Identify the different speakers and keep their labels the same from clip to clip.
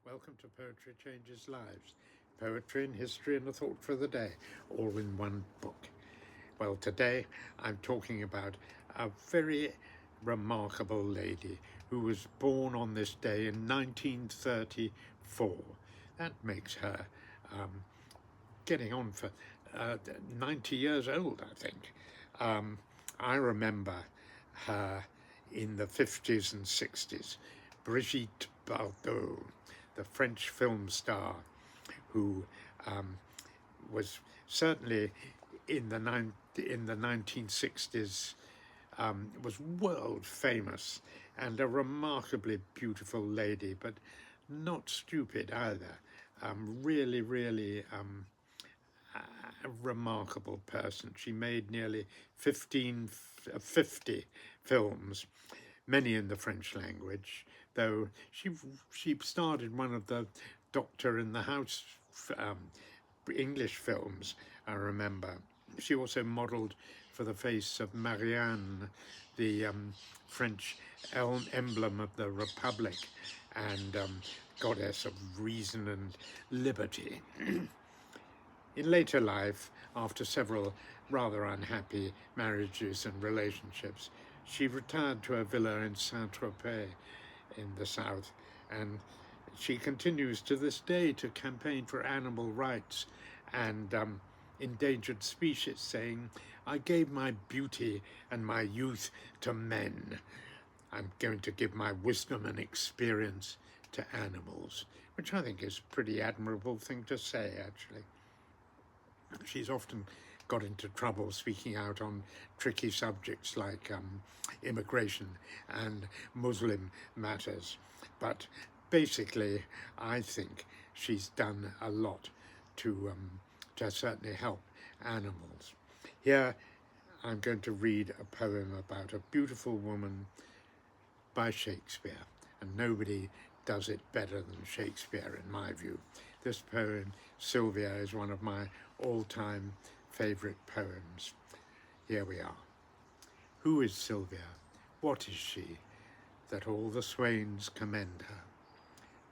Speaker 1: Welcome to Poetry Changes Lives. Poetry and history and a thought for the day, all in one book. Well, today I'm talking about a very remarkable lady who was born on this day in 1934. That makes her getting on for 90 years old, I think. I remember her in the 50s and 60s. Brigitte Bardot, the French film star, who was certainly in the 1960s was world famous and a remarkably beautiful lady, but not stupid either. Really a remarkable person. She made nearly 50 films, many in the French language, though she started one of the Doctor in the House English films, I remember. She also modelled for the face of Marianne, the French emblem of the Republic and goddess of reason and liberty. In later life, after several rather unhappy marriages and relationships, she retired to a villa in Saint-Tropez in the south, and she continues to this day to campaign for animal rights and endangered species, saying, "I gave my beauty and my youth to men. I'm going to give my wisdom and experience to animals," which I think is a pretty admirable thing to say, actually. She's often got into trouble speaking out on tricky subjects like immigration and Muslim matters. But basically, I think she's done a lot to certainly help animals. Here, I'm going to read a poem about a beautiful woman by Shakespeare, and nobody does it better than Shakespeare, in my view. This poem, Silvia, is one of my all-time favourite poems. Here we are. Who is Silvia? What is she, that all the swains commend her?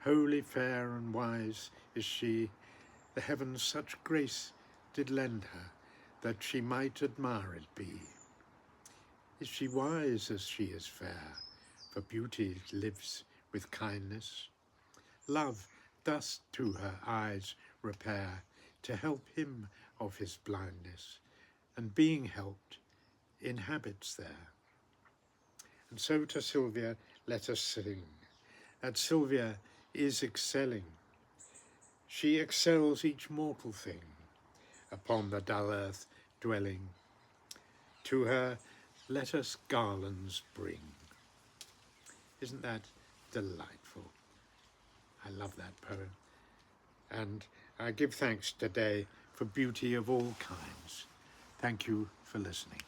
Speaker 1: Holy, fair, and wise is she, the heavens such grace did lend her, that she might admired be. Is she wise as she is fair? For beauty lives with kindness. Love does to her eyes repair, to help him of his blindness, and being helped, inhabits there. And so to Silvia let us sing, that Silvia is excelling. She excels each mortal thing, upon the dull earth dwelling. To her let us garlands bring. Isn't that delightful? I love that poem. And I give thanks today for beauty of all kinds. Thank you for listening.